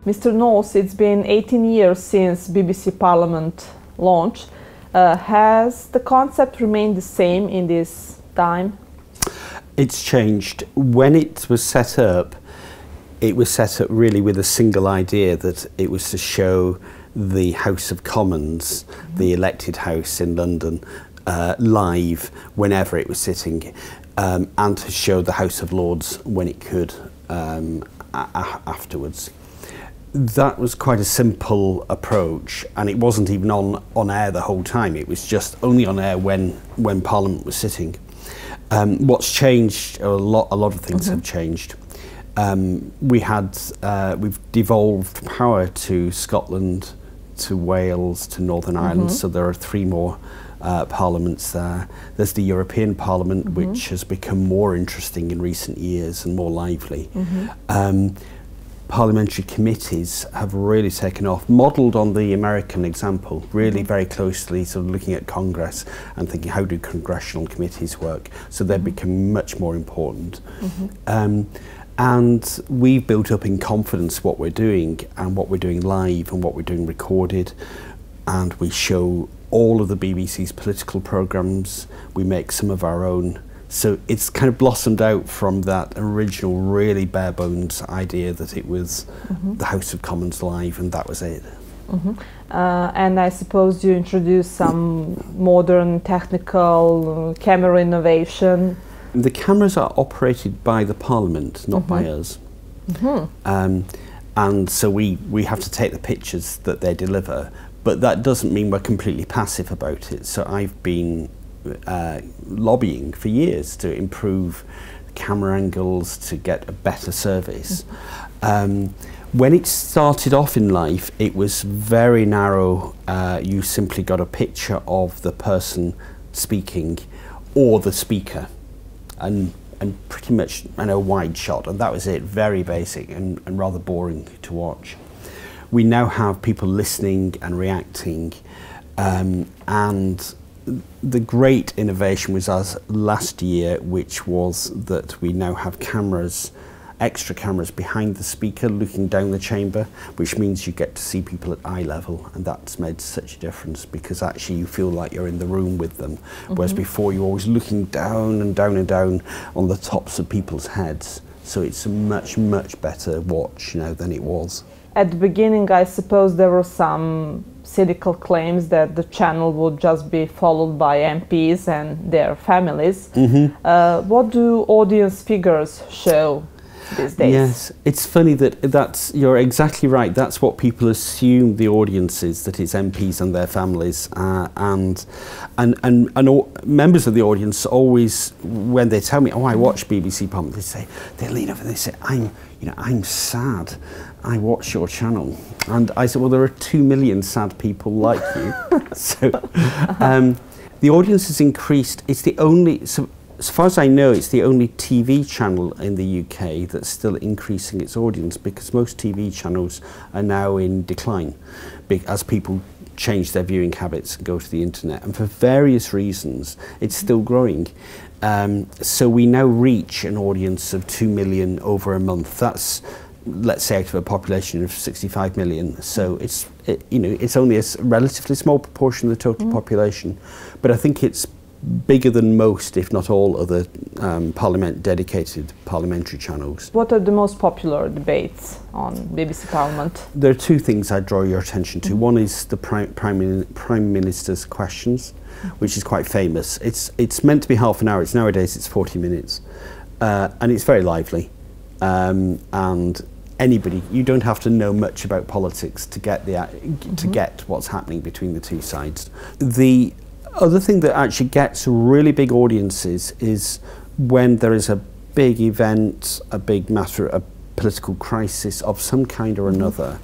Mr. Nouls, it's been 18 years since BBC Parliament launch. Has the concept remained the same in this time? It's changed. When it was set up really with a single idea, that it was to show the House of Commons, the elected house in London, live whenever it was sitting, and to show the House of Lords when it could afterwards. That was quite a simple approach, and it wasn't even on air the whole time. It was just only on air when Parliament was sitting. What's changed, a lot of things have changed. We've devolved power to Scotland, to Wales, to Northern Ireland, so there are 3 more parliaments there. There's the European Parliament, which has become more interesting in recent years and more lively. Parliamentary committees have really taken off, modelled on the American example, really very closely, sort of looking at Congress and thinking, how do congressional committees work? So they've become much more important. And we've built up in confidence what we're doing, and what we're doing live and what we're doing recorded. And we show all of the BBC's political programmes. We make some of our own. So it's kind of blossomed out from that original really bare bones idea that it was the House of Commons live, and that was it. And I suppose you introduced some modern technical camera innovation. The cameras are operated by the Parliament, not by us. And so we have to take the pictures that they deliver, but that doesn't mean we're completely passive about it. So I've been lobbying for years to improve camera angles, to get a better service. When it started off in life, it was very narrow. You simply got a picture of the person speaking or the speaker, and pretty much a wide shot, and that was it. Very basic and rather boring to watch. We now have people listening and reacting, and the great innovation was us last year, which was that we now have cameras, extra cameras behind the speaker looking down the chamber, which means you get to see people at eye level, and that's made such a difference, because actually you feel like you're in the room with them, whereas before you're always looking down and down and down on the tops of people's heads. So it's a much, much better watch now than it was. At the beginning, I suppose there were some cynical claims that the channel would just be followed by MPs and their families. What do audience figures show these days? Yes, it's funny you're exactly right. That's what people assume the audience is, that it's MPs and their families, and members of the audience always, when they tell me, oh, I watch BBC Parliament, they lean over and they say, I'm sad, I watch your channel. And I said, well, there are 2 million sad people like you. So the audience has increased. It's the only, so as far as I know, it's the only TV channel in the UK that's still increasing its audience, because most TV channels are now in decline as people change their viewing habits and go to the internet. And for various reasons, it's still growing. So we now reach an audience of 2 million over a month. That's, let's say, out of a population of 65 million. So it's only a relatively small proportion of the total population, but I think it's bigger than most, if not all, other dedicated parliamentary channels. What are the most popular debates on BBC Parliament? There are 2 things I draw your attention to. One is the Prime Minister's questions, which is quite famous. It's meant to be half an hour. Nowadays it's 40 minutes, and it's very lively. And anybody, you don't have to know much about politics to get to get what's happening between the 2 sides. The other thing that actually gets really big audiences is when there is a big event, a big matter, a political crisis of some kind or another.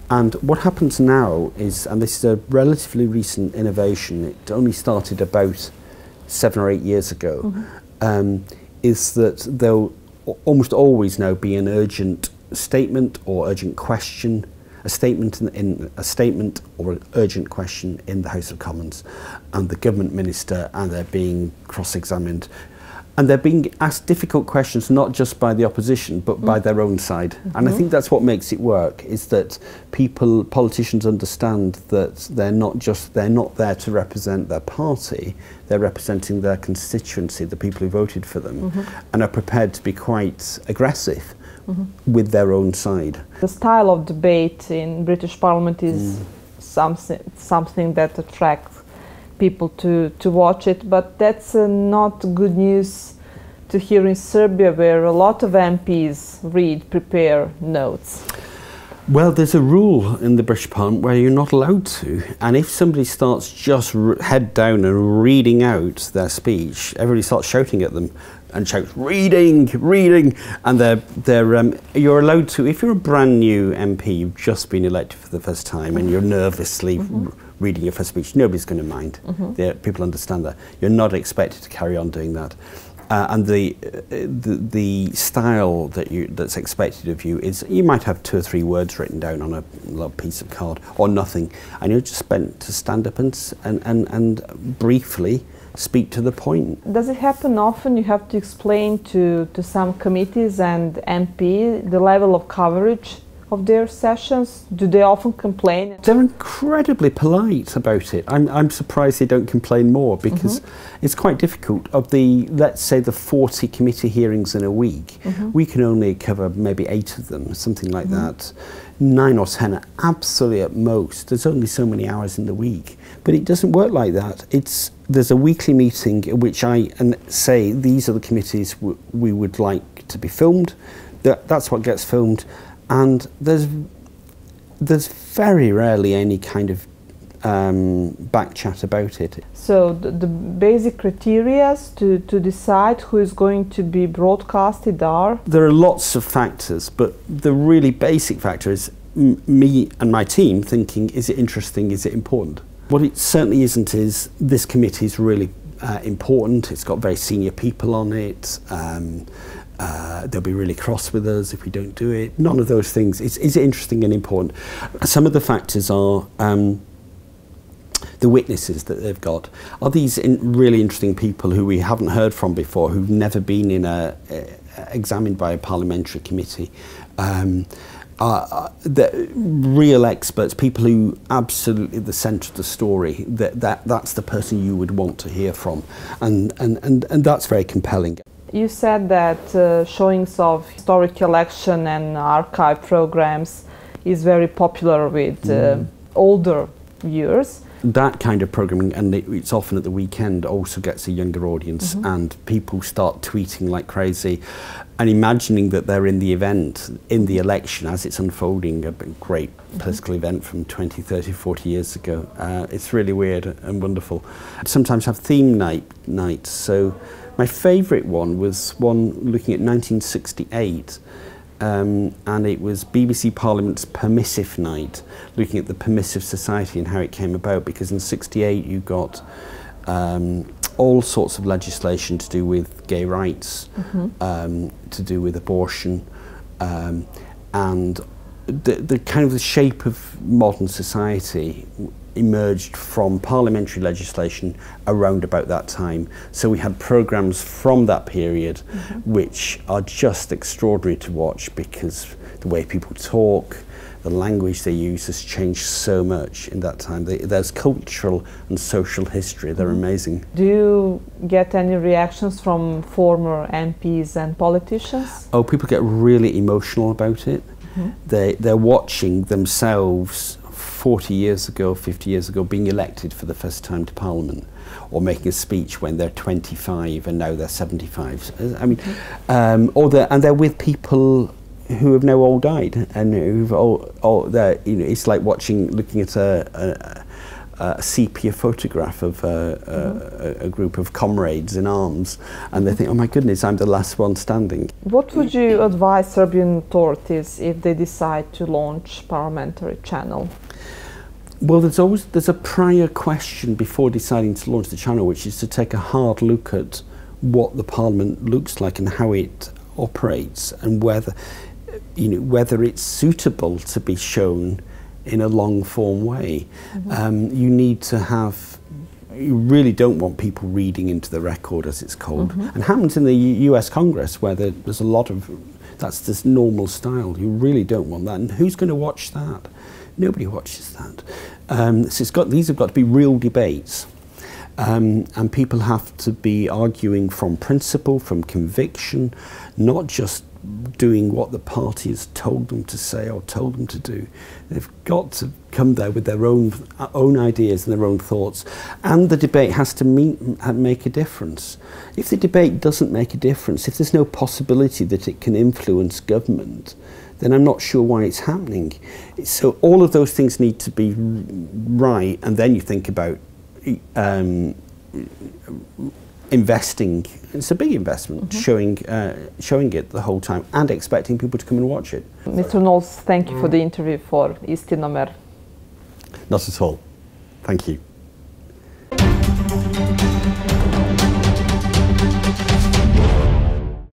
And what happens now is, and this is a relatively recent innovation, it only started about 7 or 8 years ago, is that there'll almost always now be an urgent statement or urgent question, a statement a statement or an urgent question in the House of Commons, and the government minister, and they're being cross-examined. And they're being asked difficult questions, not just by the opposition, but by their own side. And I think that's what makes it work, is that politicians understand that they're not there to represent their party, they're representing their constituency, the people who voted for them, and are prepared to be quite aggressive with their own side. The style of debate in British Parliament is something that attracts people to watch it, but that's not good news to hear in Serbia, where a lot of MPs prepare notes. Well, there's a rule in the British Parliament where you're not allowed to, and if somebody starts just head down and reading out their speech, everybody starts shouting at them and shouts, reading, reading, and you're allowed to, if you're a brand new MP, you've just been elected for the first time and you're nervously reading your first speech, nobody's going to mind. People understand that. You're not expected to carry on doing that. And the style that's expected of you is, you might have 2 or 3 words written down on a little piece of card, or nothing, and you're just meant to stand up and briefly speak to the point. Does it happen often you have to explain to some committees and MP the level of coverage of their sessions? Do they often complain? They're incredibly polite about it. I'm surprised they don't complain more, because it's quite difficult. Of the, let's say, the 40 committee hearings in a week, we can only cover maybe 8 of them, something like that. 9 or 10 are absolutely at most. There's only so many hours in the week. But it doesn't work like that. There's a weekly meeting in which I say, these are the committees we would like to be filmed. That's what gets filmed. And there's very rarely any kind of back chat about it. So the basic criteria to decide who is going to be broadcasted are? There are lots of factors, but the really basic factor is me and my team thinking, is it interesting, is it important? What it certainly isn't is, this committee is really important, it's got very senior people on it, they'll be really cross with us if we don't do it. None of those things. Is it interesting and important? Some of the factors are the witnesses that they've got. Are these really interesting people who we haven't heard from before, who've never been examined by a parliamentary committee? The real experts, people who absolutely the centre of the story, that's the person you would want to hear from, and that's very compelling. You said that showings of historic election and archive programs is very popular with older viewers. That kind of programming, and it's often at the weekend, also gets a younger audience, and people start tweeting like crazy and imagining that they're in the event, in the election as it's unfolding, a great political event from 20, 30, 40 years ago. It's really weird and wonderful. Sometimes have theme nights. So my favourite one was one looking at 1968, and it was BBC Parliament's Permissive Night, looking at the permissive society and how it came about, because in '68 you got all sorts of legislation to do with gay rights, to do with abortion, and the kind of the shape of modern society emerged from parliamentary legislation around about that time. So we had programmes from that period which are just extraordinary to watch, because the way people talk, the language they use has changed so much in that time. There's cultural and social history, they're amazing. Do you get any reactions from former MPs and politicians? Oh, people get really emotional about it. They're watching themselves 40 years ago, 50 years ago, being elected for the first time to Parliament, or making a speech when they're 25 and now they're 75. I mean, and they're with people who have now all died, and who've all you know, it's like looking at a sepia photograph of a group of comrades in arms, and they think, oh my goodness, I'm the last one standing. What would you advise Serbian authorities if they decide to launch parliamentary channel? Well, there's a prior question before deciding to launch the channel, which is to take a hard look at what the parliament looks like and how it operates, and whether it's suitable to be shown in a long form way. You need to have, you really don't want people reading into the record, as it's called. And it happens in the US Congress, where there's a lot of, that's this normal style. You really don't want that. And who's going to watch that? Nobody watches that. So these have got to be real debates. And people have to be arguing from principle, from conviction, not just doing what the party has told them to say or told them to do. They've got to come there with their own ideas and their own thoughts, and the debate has to make a difference. If the debate doesn't make a difference, if there's no possibility that it can influence government, then I'm not sure why it's happening. So all of those things need to be right, and then you think about investing. It's a big investment, showing it the whole time and expecting people to come and watch it. Mr. Nouls, thank you for the interview for Istinomer. Not at all. Thank you.